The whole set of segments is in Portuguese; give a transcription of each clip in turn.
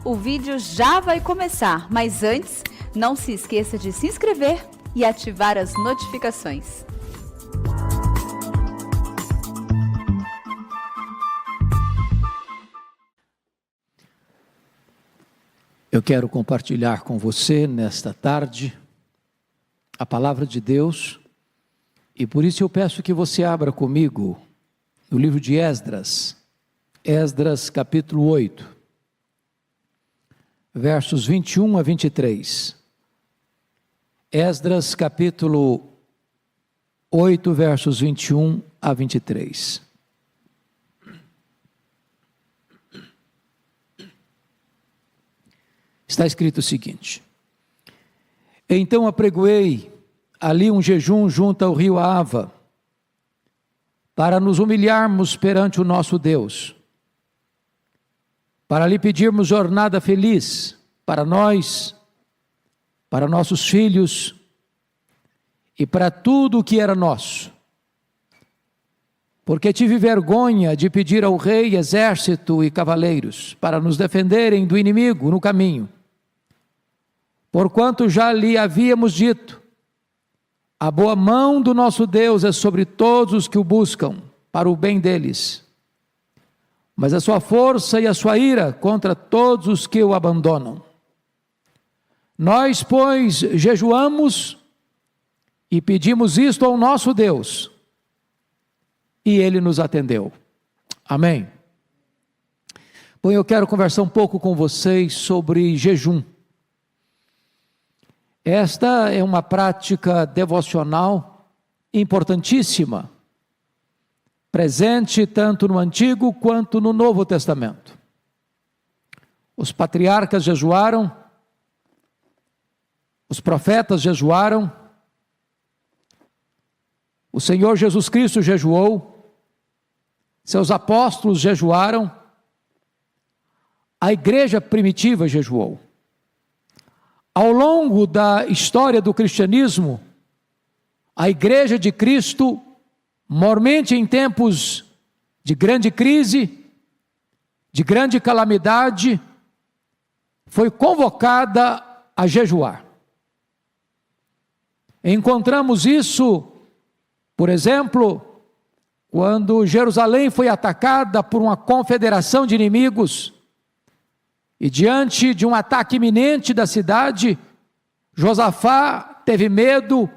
O vídeo já vai começar, mas antes, não se esqueça de se inscrever e ativar as notificações. Eu quero compartilhar com você nesta tarde a palavra de Deus, e por isso eu peço que você abra comigo no livro de Esdras, capítulo 8, versos 21 a 23. Esdras, capítulo 8, versos 21 a 23. Está escrito o seguinte: então apregoei ali um jejum junto ao rio Ava, para nos humilharmos perante o nosso Deus, para lhe pedirmos jornada feliz para nós, para nossos filhos e para tudo o que era nosso. Porque tive vergonha de pedir ao rei exército e cavaleiros para nos defenderem do inimigo no caminho, porquanto já lhe havíamos dito: a boa mão do nosso Deus é sobre todos os que o buscam, para o bem deles, mas a sua força e a sua ira contra todos os que o abandonam. Nós, pois, jejuamos e pedimos isto ao nosso Deus, e ele nos atendeu. Amém. Bom, eu quero conversar um pouco com vocês sobre jejum. Esta é uma prática devocional importantíssima, presente tanto no Antigo quanto no Novo Testamento. Os patriarcas jejuaram, os profetas jejuaram, o Senhor Jesus Cristo jejuou, seus apóstolos jejuaram, a igreja primitiva jejuou. Ao longo da história do cristianismo, a igreja de Cristo, mormente em tempos de grande crise, de grande calamidade, foi convocada a jejuar. Encontramos isso, por exemplo, quando Jerusalém foi atacada por uma confederação de inimigos, e diante de um ataque iminente da cidade, Josafá teve medo,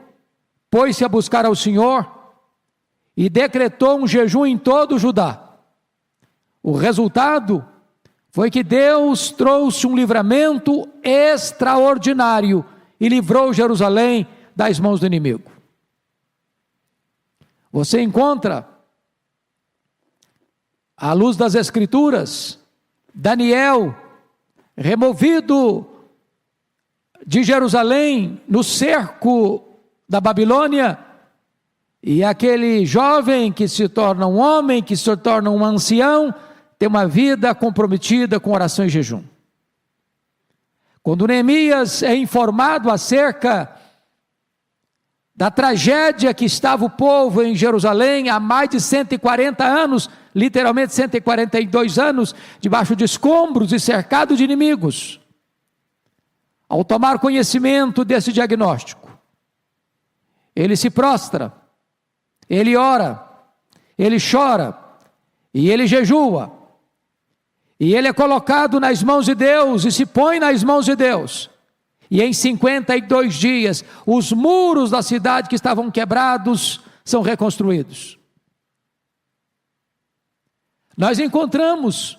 pôs-se a buscar ao Senhor e decretou um jejum em todo o Judá. O resultado foi que Deus trouxe um livramento extraordinário e livrou Jerusalém das mãos do inimigo. Você encontra, à luz das Escrituras, Daniel removido de Jerusalém no cerco da Babilônia, e aquele jovem que se torna um homem, que se torna um ancião, tem uma vida comprometida com oração e jejum. Quando Neemias é informado acerca da tragédia que estava o povo em Jerusalém há mais de 140 anos, literalmente 142 anos, debaixo de escombros e cercado de inimigos. Ao tomar conhecimento desse diagnóstico, ele se prostra, ele ora, ele chora, e ele jejua, e ele é colocado nas mãos de Deus, e se põe nas mãos de Deus. E em 52 dias, os muros da cidade que estavam quebrados são reconstruídos. Nós encontramos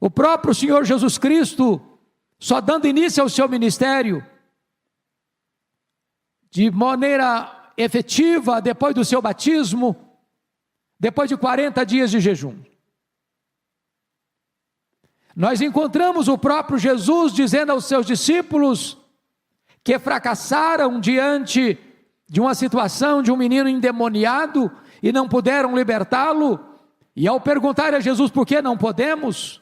o próprio Senhor Jesus Cristo só dando início ao seu ministério de maneira efetiva depois do seu batismo, depois de 40 dias de jejum. Nós encontramos o próprio Jesus dizendo aos seus discípulos que fracassaram diante de uma situação de um menino endemoniado e não puderam libertá-lo, e ao perguntar a Jesus por que não podemos,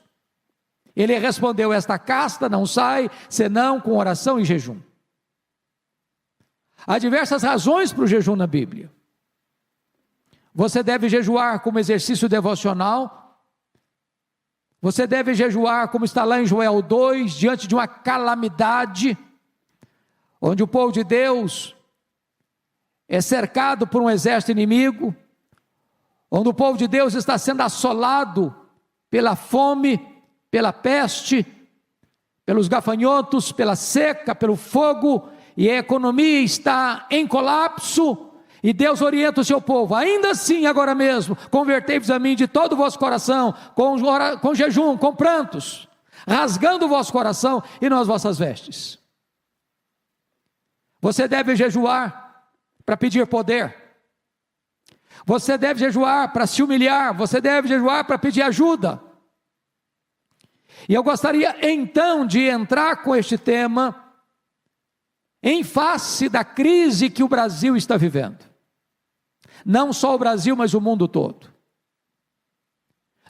ele respondeu: esta casta não sai senão com oração e jejum. Há diversas razões para o jejum na Bíblia. Você deve jejuar como exercício devocional, Você deve jejuar, como está lá em Joel 2, diante de uma calamidade, onde o povo de Deus é cercado por um exército inimigo, onde o povo de Deus está sendo assolado pela fome, pela peste, pelos gafanhotos, pela seca, pelo fogo, e a economia está em colapso, e Deus orienta o seu povo: ainda assim, agora mesmo, convertei-vos a mim de todo o vosso coração, com jejum, com prantos, rasgando o vosso coração e não as vossas vestes. Você deve jejuar para pedir poder, você deve jejuar para se humilhar, você deve jejuar para pedir ajuda. E eu gostaria então de entrar com este tema, em face da crise que o Brasil está vivendo. Não só o Brasil, mas o mundo todo.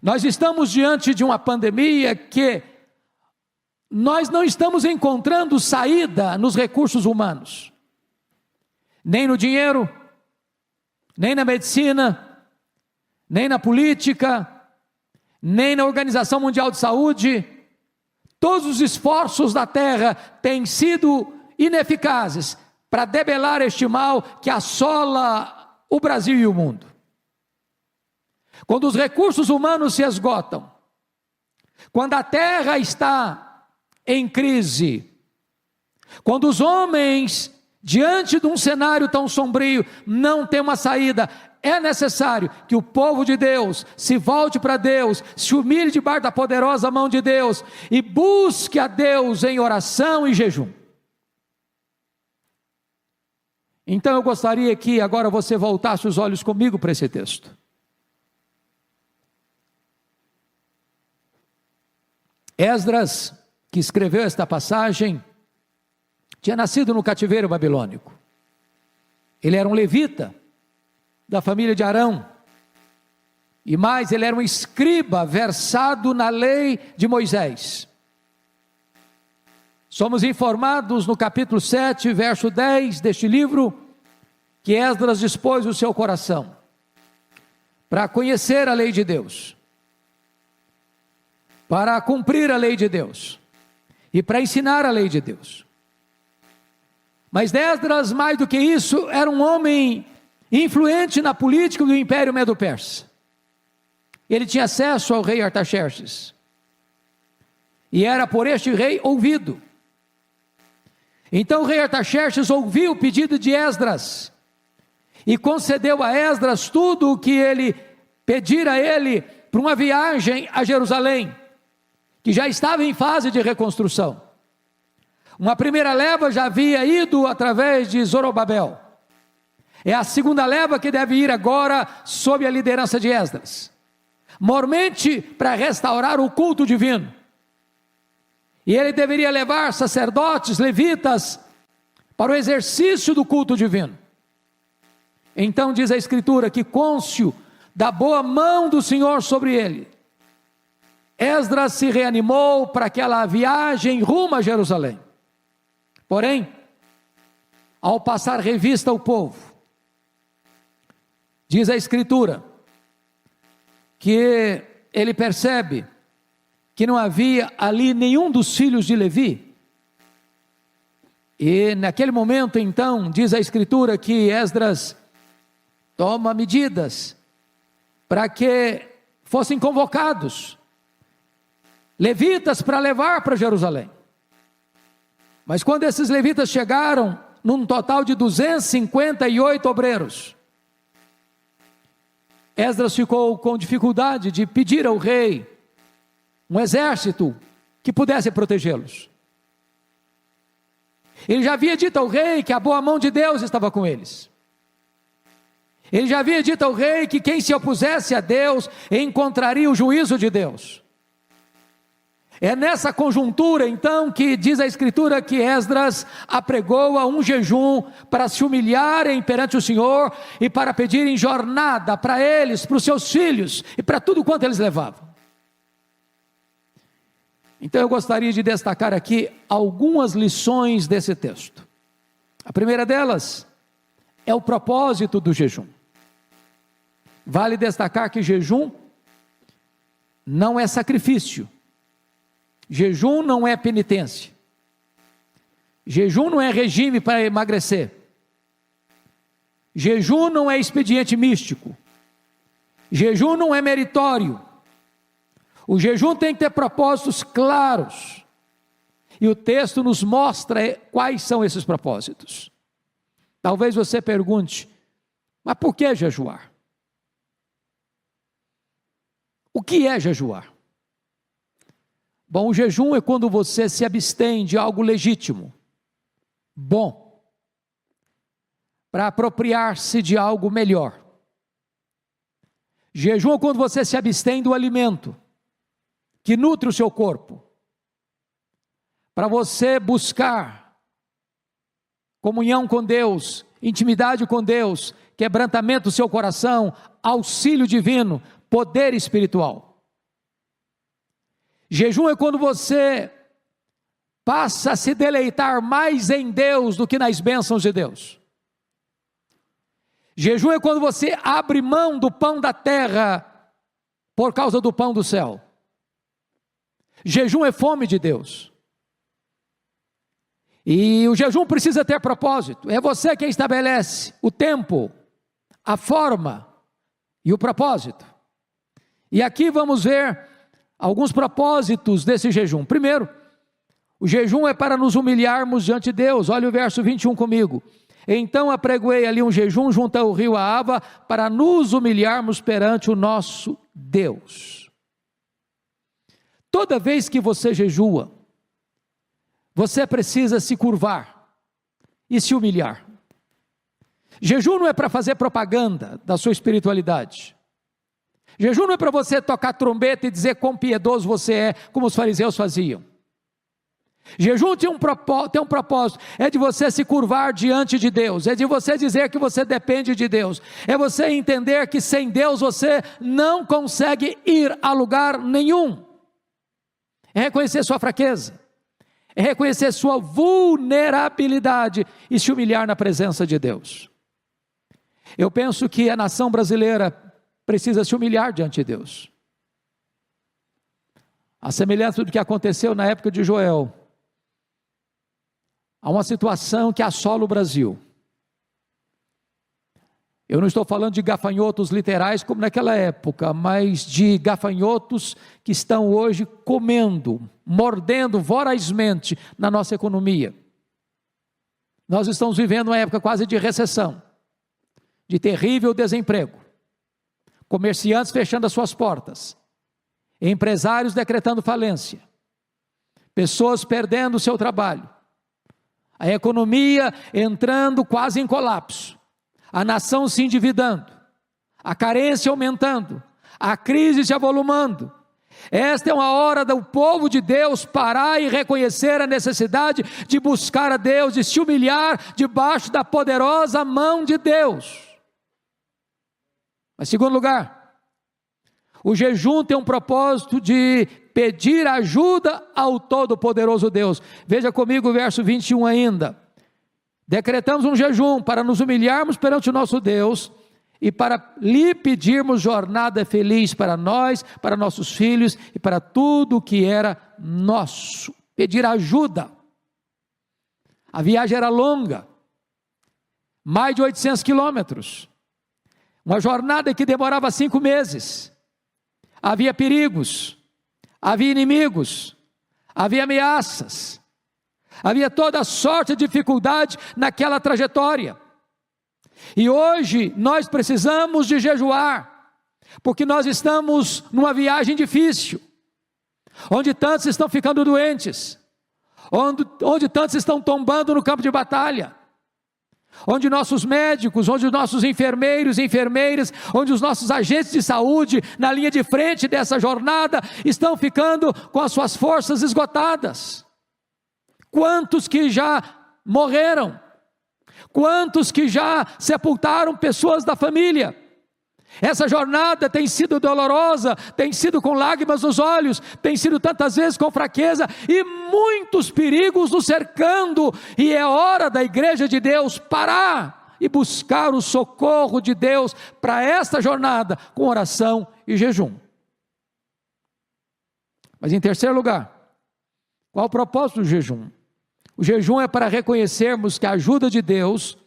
Nós estamos diante de uma pandemia que nós não estamos encontrando saída nos recursos humanos, nem no dinheiro, nem na medicina, nem na política, nem na Organização Mundial de Saúde. Todos os esforços da terra têm sido ineficazes para debelar este mal que assola o Brasil e o mundo. Quando os recursos humanos se esgotam, quando a terra está em crise, quando os homens, diante de um cenário tão sombrio, não têm uma saída, é necessário que o povo de Deus se volte para Deus, se humilhe debaixo da poderosa mão de Deus e busque a Deus em oração e jejum. Então eu gostaria que agora você voltasse os olhos comigo para esse texto. Esdras, que escreveu esta passagem, tinha nascido no cativeiro babilônico. Ele era um levita da família de Arão, e mais, ele era um escriba versado na lei de Moisés. Somos informados no capítulo 7, verso 10 deste livro, que Esdras dispôs o seu coração para conhecer a lei de Deus, para cumprir a lei de Deus e para ensinar a lei de Deus. Mas Esdras, mais do que isso, era um homem influente na política do Império Medo-Persa. Ele tinha acesso ao rei Artaxerxes e era por este rei ouvido. Então o rei Artaxerxes ouviu o pedido de Esdras e concedeu a Esdras tudo o que ele pedira a ele para uma viagem a Jerusalém, que já estava em fase de reconstrução. Uma primeira leva já havia ido através de Zorobabel. É a segunda leva que deve ir agora sob a liderança de Esdras, mormente para restaurar o culto divino. E ele deveria levar sacerdotes, levitas, para o exercício do culto divino. Então diz a Escritura que cônscio da boa mão do Senhor sobre ele, Esdras se reanimou para aquela viagem rumo a Jerusalém. Porém, ao passar revista ao povo, diz a Escritura que ele percebe que não havia ali nenhum dos filhos de Levi. E naquele momento então, diz a Escritura que Esdras toma medidas para que fossem convocados levitas para levar para Jerusalém. Mas quando esses levitas chegaram, num total de 258 obreiros, Esdras ficou com dificuldade de pedir ao rei um exército que pudesse protegê-los. Ele já havia dito ao rei que a boa mão de Deus estava com eles. Ele já havia dito ao rei que quem se opusesse a Deus encontraria o juízo de Deus. É nessa conjuntura então que diz a Escritura que Esdras apregoa um jejum para se humilharem perante o Senhor e para pedirem jornada para eles, para os seus filhos e para tudo quanto eles levavam. Então eu gostaria de destacar aqui algumas lições desse texto. A primeira delas é o propósito do jejum. Vale destacar que jejum não é sacrifício. Jejum não é penitência. Jejum não é regime para emagrecer. Jejum não é expediente místico. Jejum não é meritório. O jejum tem que ter propósitos claros. E o texto nos mostra quais são esses propósitos. Talvez você pergunte, mas por que jejuar? O que é jejuar? Bom, o jejum é quando você se abstém de algo legítimo, bom, para apropriar-se de algo melhor. Jejum é quando você se abstém do alimento que nutre o seu corpo, para você buscar comunhão com Deus, intimidade com Deus, quebrantamento do seu coração, auxílio divino, poder espiritual. Jejum é quando você passa a se deleitar mais em Deus do que nas bênçãos de Deus. Jejum é quando você abre mão do pão da terra por causa do pão do céu. Jejum é fome de Deus. E o jejum precisa ter propósito. É você quem estabelece o tempo, a forma e o propósito. E aqui vamos ver alguns propósitos desse jejum. Primeiro, o jejum é para nos humilharmos diante de Deus. Olha o verso 21 comigo. Então apregoei ali um jejum junto ao rio Ahava para nos humilharmos perante o nosso Deus. Toda vez que você jejua, você precisa se curvar e se humilhar. Jejum não é para fazer propaganda da sua espiritualidade. Jejum não é para você tocar trombeta e dizer quão piedoso você é, como os fariseus faziam. Jejum tem um propósito, é de você se curvar diante de Deus, é de você dizer que você depende de Deus, é você entender que sem Deus você não consegue ir a lugar nenhum. É reconhecer sua fraqueza, é reconhecer sua vulnerabilidade e se humilhar na presença de Deus. Eu penso que a nação brasileira precisa se humilhar diante de Deus. A semelhança do que aconteceu na época de Joel, há uma situação que assola o Brasil. Eu não estou falando de gafanhotos literais como naquela época, mas de gafanhotos que estão hoje comendo, mordendo vorazmente na nossa economia. Nós estamos vivendo uma época quase de recessão, de terrível desemprego, comerciantes fechando as suas portas, empresários decretando falência, pessoas perdendo o seu trabalho, a economia entrando quase em colapso, a nação se endividando, a carência aumentando, a crise se avolumando. Esta é uma hora do povo de Deus parar e reconhecer a necessidade de buscar a Deus, de se humilhar debaixo da poderosa mão de Deus. Mas, em segundo lugar, o jejum tem um propósito de pedir ajuda ao Todo-Poderoso Deus. Veja comigo o verso 21 ainda. Decretamos um jejum para nos humilharmos perante o nosso Deus e para lhe pedirmos jornada feliz para nós, para nossos filhos e para tudo o que era nosso. Pedir ajuda. A viagem era longa, mais de 800 quilômetros, uma jornada que demorava 5 meses, havia perigos, havia inimigos, havia ameaças, havia toda sorte de dificuldade naquela trajetória. E hoje nós precisamos de jejuar, porque nós estamos numa viagem difícil, onde tantos estão ficando doentes, onde tantos estão tombando no campo de batalha, onde nossos médicos, onde os nossos enfermeiros e enfermeiras, onde os nossos agentes de saúde na linha de frente dessa jornada estão ficando com as suas forças esgotadas. Quantos que já morreram? Quantos que já sepultaram pessoas da família? Essa jornada tem sido dolorosa, tem sido com lágrimas nos olhos, tem sido tantas vezes com fraqueza e muitos perigos nos cercando, e é hora da igreja de Deus parar e buscar o socorro de Deus para esta jornada com oração e jejum. Mas em terceiro lugar, qual o propósito do jejum? O jejum é para reconhecermos que a ajuda de Deus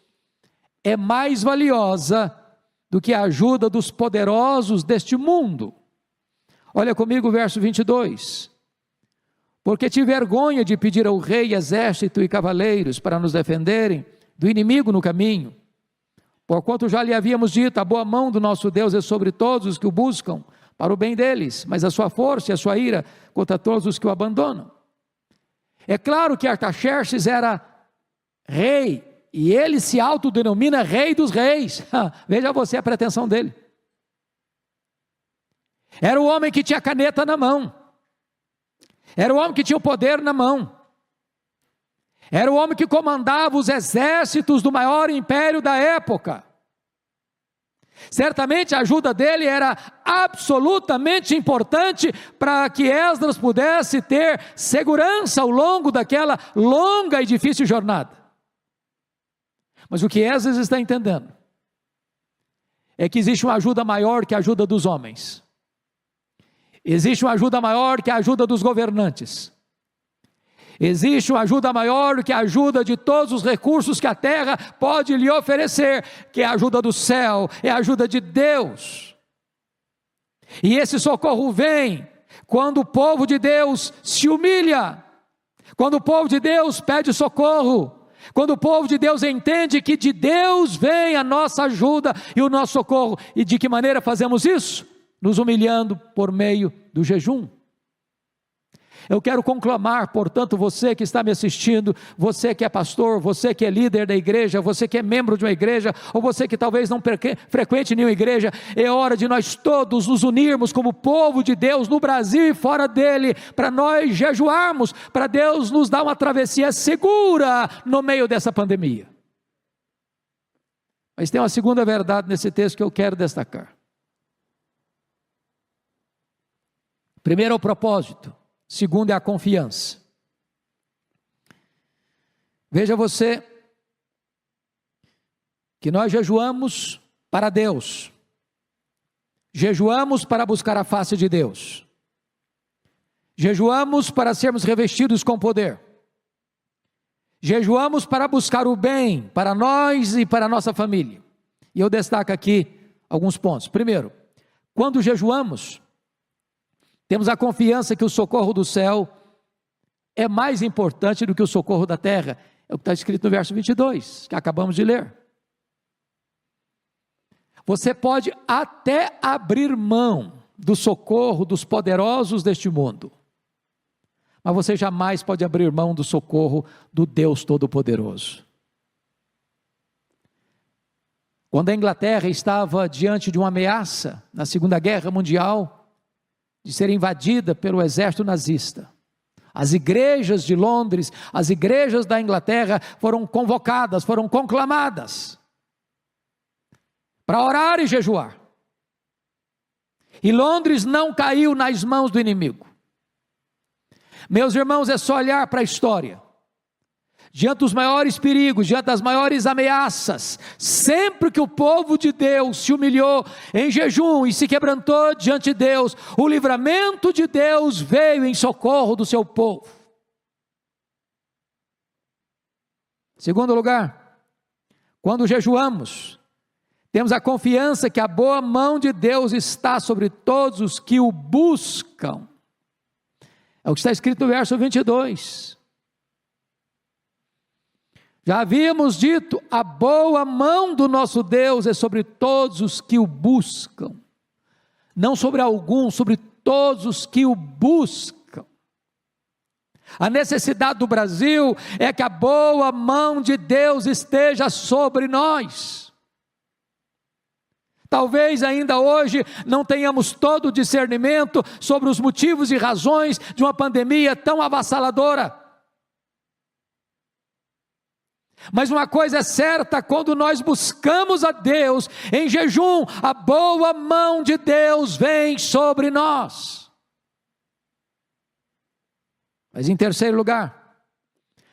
é mais valiosa do que a ajuda dos poderosos deste mundo. Olha comigo o verso 22. Porque tive vergonha de pedir ao rei exército e cavaleiros para nos defenderem do inimigo no caminho. Porquanto já lhe havíamos dito, a boa mão do nosso Deus é sobre todos os que o buscam, para o bem deles, mas a sua força e a sua ira contra todos os que o abandonam. É claro que Artaxerxes era rei, e ele se autodenomina rei dos reis. Veja você a pretensão dele. Era o homem que tinha a caneta na mão. Era o homem que tinha o poder na mão. Era o homem que comandava os exércitos do maior império da época. Certamente a ajuda dele era absolutamente importante para que Esdras pudesse ter segurança ao longo daquela longa e difícil jornada. Mas o que Esdras está entendendo é que existe uma ajuda maior que a ajuda dos homens. Existe uma ajuda maior que a ajuda dos governantes. Existe uma ajuda maior que a ajuda de todos os recursos que a terra pode lhe oferecer, que é a ajuda do céu, é a ajuda de Deus. E esse socorro vem quando o povo de Deus se humilha, quando o povo de Deus pede socorro, quando o povo de Deus entende que de Deus vem a nossa ajuda e o nosso socorro. E de que maneira fazemos isso? Nos humilhando por meio do jejum. Eu quero conclamar, portanto, você que está me assistindo, você que é pastor, você que é líder da igreja, você que é membro de uma igreja, ou você que talvez não frequente nenhuma igreja, é hora de nós todos nos unirmos como povo de Deus, no Brasil e fora dele, para nós jejuarmos, para Deus nos dar uma travessia segura no meio dessa pandemia. Mas tem uma segunda verdade nesse texto que eu quero destacar. Primeiro é o propósito. Segundo é a confiança. Veja você que nós jejuamos para Deus, jejuamos para buscar a face de Deus, jejuamos para sermos revestidos com poder, jejuamos para buscar o bem para nós e para a nossa família. E eu destaco aqui alguns pontos. Primeiro, quando jejuamos, temos a confiança que o socorro do céu é mais importante do que o socorro da terra. É o que está escrito no verso 22, que acabamos de ler. Você pode até abrir mão do socorro dos poderosos deste mundo, mas você jamais pode abrir mão do socorro do Deus Todo-Poderoso. Quando a Inglaterra estava diante de uma ameaça na Segunda Guerra Mundial, de ser invadida pelo exército nazista, as igrejas de Londres, as igrejas da Inglaterra foram convocadas, foram conclamadas para orar e jejuar. E Londres não caiu nas mãos do inimigo. Meus irmãos, é só olhar para a história. Diante dos maiores perigos, diante das maiores ameaças, sempre que o povo de Deus se humilhou em jejum e se quebrantou diante de Deus, o livramento de Deus veio em socorro do seu povo. Segundo lugar, quando jejuamos, temos a confiança que a boa mão de Deus está sobre todos os que o buscam. É o que está escrito no verso 22. Já havíamos dito, a boa mão do nosso Deus é sobre todos os que o buscam. Não sobre alguns, sobre todos os que o buscam. A necessidade do Brasil é que a boa mão de Deus esteja sobre nós. Talvez ainda hoje não tenhamos todo o discernimento sobre os motivos e razões de uma pandemia tão avassaladora. Mas uma coisa é certa, quando nós buscamos a Deus em jejum, a boa mão de Deus vem sobre nós. Mas em terceiro lugar,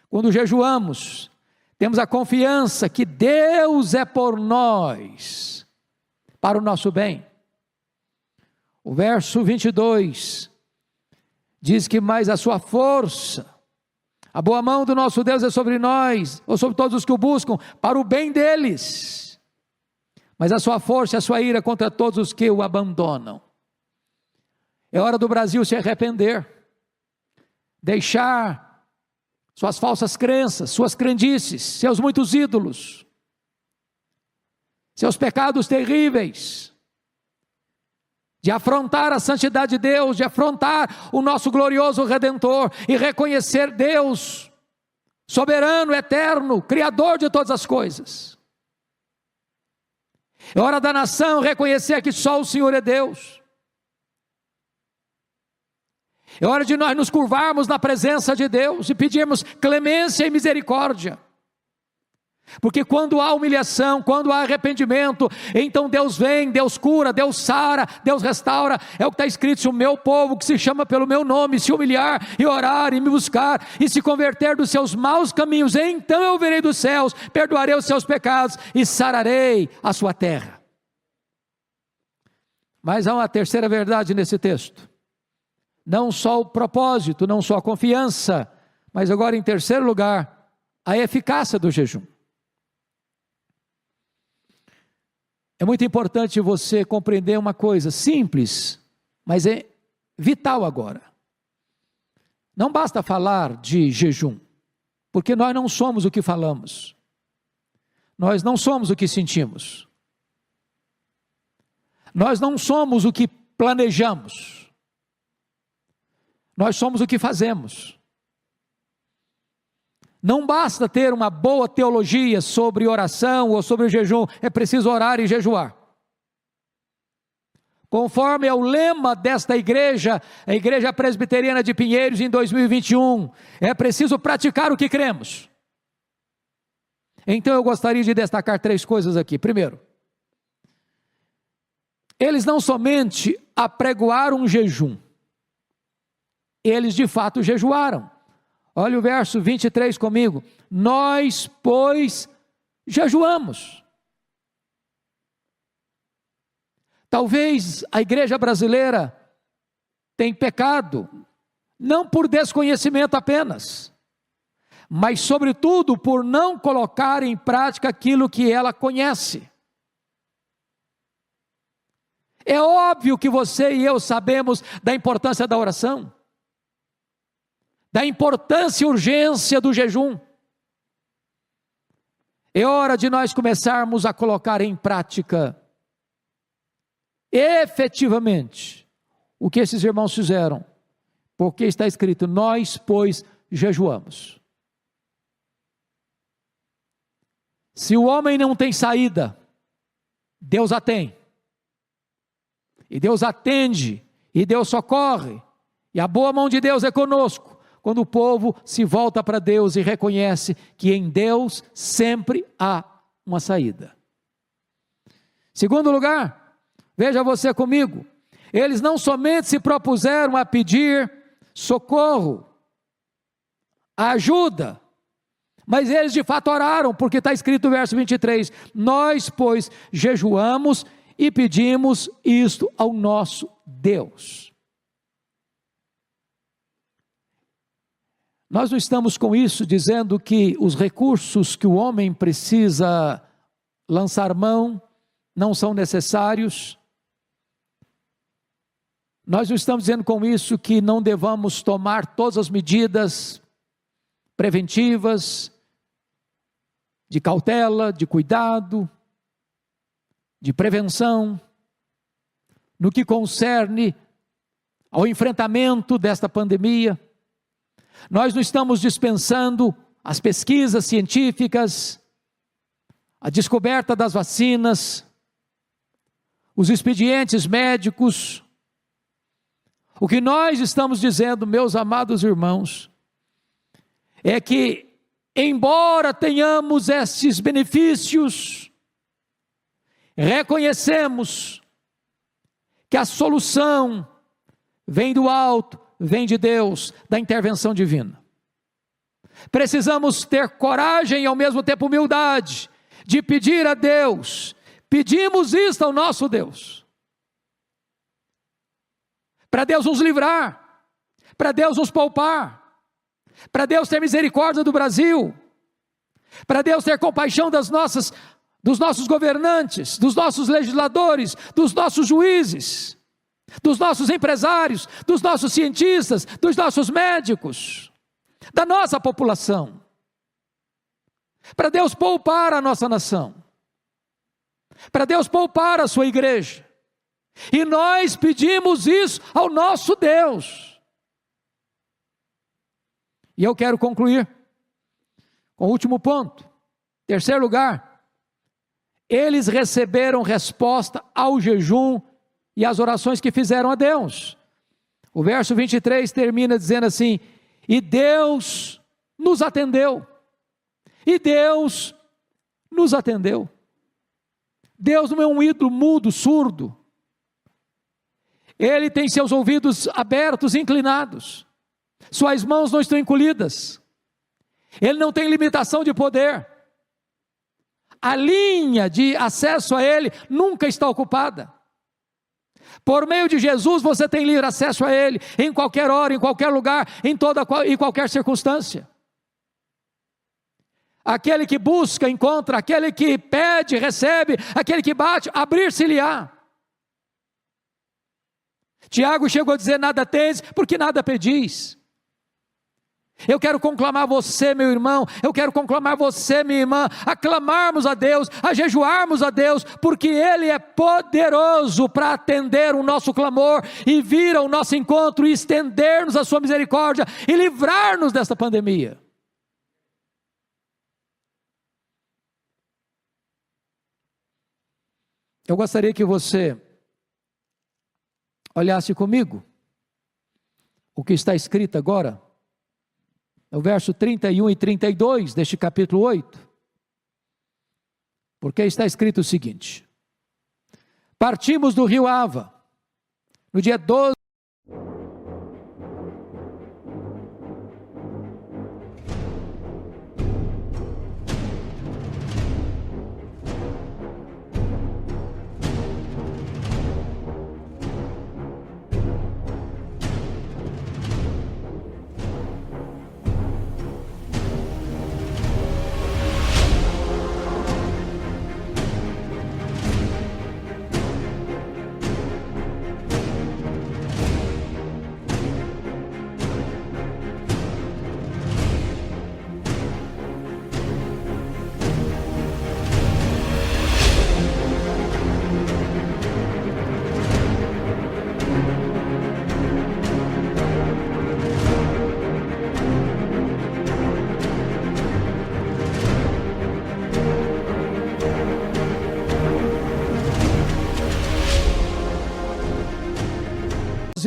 quando jejuamos, temos a confiança que Deus é por nós, para o nosso bem. O verso 22 diz que mais a sua força, a boa mão do nosso Deus é sobre nós, ou sobre todos os que o buscam, para o bem deles. Mas a sua força e a sua ira contra todos os que o abandonam. É hora do Brasil se arrepender, deixar suas falsas crenças, suas crendices, seus muitos ídolos, seus pecados terríveis, de afrontar a santidade de Deus, de afrontar o nosso glorioso Redentor, e reconhecer Deus, soberano, eterno, Criador de todas as coisas. É hora da nação reconhecer que só o Senhor é Deus. É hora de nós nos curvarmos na presença de Deus e pedirmos clemência e misericórdia. Porque quando há humilhação, quando há arrependimento, então Deus vem, Deus cura, Deus sara, Deus restaura. É o que está escrito: se o meu povo, que se chama pelo meu nome, se humilhar e orar e me buscar e se converter dos seus maus caminhos, então eu virei dos céus, perdoarei os seus pecados e sararei a sua terra. Mas há uma terceira verdade nesse texto. Não só o propósito, não só a confiança, mas agora em terceiro lugar, a eficácia do jejum. É muito importante você compreender uma coisa simples, mas é vital agora. Não basta falar de jejum, porque nós não somos o que falamos. Nós não somos o que sentimos. Nós não somos o que planejamos. Nós somos o que fazemos. Não basta ter uma boa teologia sobre oração ou sobre o jejum, é preciso orar e jejuar. Conforme é o lema desta igreja, a Igreja Presbiteriana de Pinheiros em 2021, é preciso praticar o que cremos. Então eu gostaria de destacar 3 coisas aqui. Primeiro, eles não somente apregoaram um jejum, eles de fato jejuaram. Olha o verso 23 comigo. Nós, pois, jejuamos. Talvez a igreja brasileira tenha pecado, não por desconhecimento apenas, mas sobretudo por não colocar em prática aquilo que ela conhece. É óbvio que você e eu sabemos da importância da oração, da importância e urgência do jejum. É hora de nós começarmos a colocar em prática, efetivamente, o que esses irmãos fizeram, porque está escrito: nós, pois, jejuamos. Se o homem não tem saída, Deus a tem, e Deus atende, e Deus socorre, e a boa mão de Deus é conosco, quando o povo se volta para Deus e reconhece que em Deus sempre há uma saída. Segundo lugar, veja você comigo, eles não somente se propuseram a pedir socorro, ajuda, mas eles de fato oraram, porque está escrito no verso 23, nós, pois, jejuamos e pedimos isto ao nosso Deus. Nós não estamos com isso dizendo que os recursos que o homem precisa lançar mão não são necessários. Nós não estamos dizendo com isso que não devamos tomar todas as medidas preventivas, de cautela, de cuidado, de prevenção, no que concerne ao enfrentamento desta pandemia. Nós não estamos dispensando as pesquisas científicas, a descoberta das vacinas, os expedientes médicos. O que nós estamos dizendo, meus amados irmãos, é que, embora tenhamos esses benefícios, reconhecemos que a solução vem do alto, vem de Deus, da intervenção divina. Precisamos ter coragem e ao mesmo tempo humildade de pedir a Deus. Pedimos isto ao nosso Deus, para Deus nos livrar, para Deus nos poupar, para Deus ter misericórdia do Brasil, para Deus ter compaixão dos nossos governantes, dos nossos legisladores, dos nossos juízes, dos nossos empresários, dos nossos cientistas, dos nossos médicos, da nossa população, para Deus poupar a nossa nação, para Deus poupar a sua igreja, e nós pedimos isso ao nosso Deus. E eu quero concluir com o último ponto. Terceiro lugar, eles receberam resposta ao jejum e às orações que fizeram a Deus. O verso 23 termina dizendo assim: e Deus nos atendeu. E Deus nos atendeu. Deus não é um ídolo mudo, surdo. Ele tem seus ouvidos abertos, inclinados. Suas mãos não estão encolhidas. Ele não tem limitação de poder. A linha de acesso a Ele nunca está ocupada. Por meio de Jesus você tem livre acesso a Ele, em qualquer hora, em qualquer lugar, em qualquer circunstância. Aquele que busca, encontra; aquele que pede, recebe; aquele que bate, abrir-se-lhe-á. Tiago chegou a dizer: nada tens, porque nada pedis. Eu quero conclamar você, meu irmão, eu quero conclamar você, minha irmã, a clamarmos a Deus, a jejuarmos a Deus, porque Ele é poderoso para atender o nosso clamor, e vir ao nosso encontro, e estender-nos a sua misericórdia, e livrar-nos desta pandemia. Eu gostaria que você olhasse comigo o que está escrito agora, no verso 31 e 32 deste capítulo 8, porque está escrito o seguinte: partimos do rio Ava, no dia 12,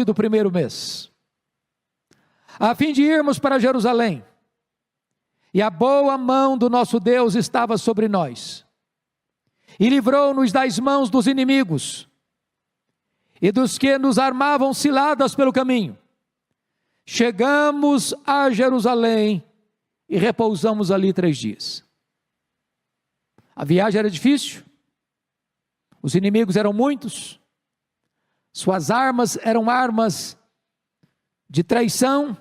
do primeiro mês, a fim de irmos para Jerusalém, e a boa mão do nosso Deus estava sobre nós, e livrou-nos das mãos dos inimigos, e dos que nos armavam ciladas pelo caminho. Chegamos a Jerusalém, e repousamos ali 3 dias. A viagem era difícil, os inimigos eram muitos, suas armas eram armas de traição,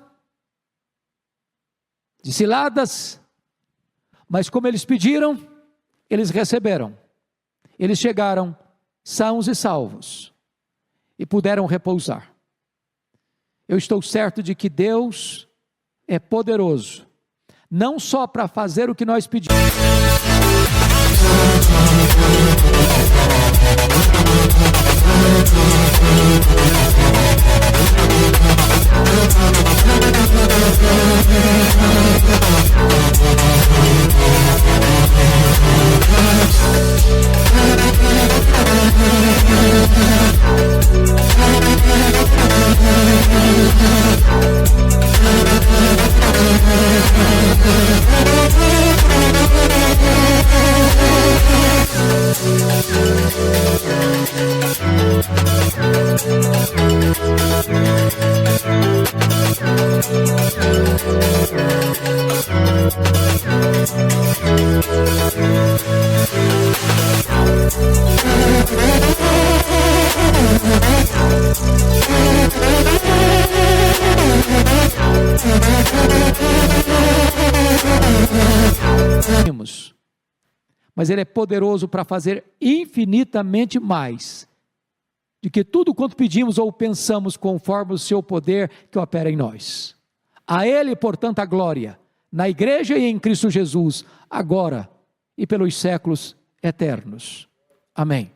de ciladas, mas como eles pediram, eles receberam. Eles chegaram sãos e salvos, e puderam repousar. Eu estou certo de que Deus é poderoso, não só para fazer o que nós pedimos, pedimos, mas Ele é poderoso para fazer infinitamente mais, de que tudo quanto pedimos ou pensamos conforme o seu poder que opera em nós. A Ele, portanto, a glória, na igreja e em Cristo Jesus, agora e pelos séculos eternos. Amém.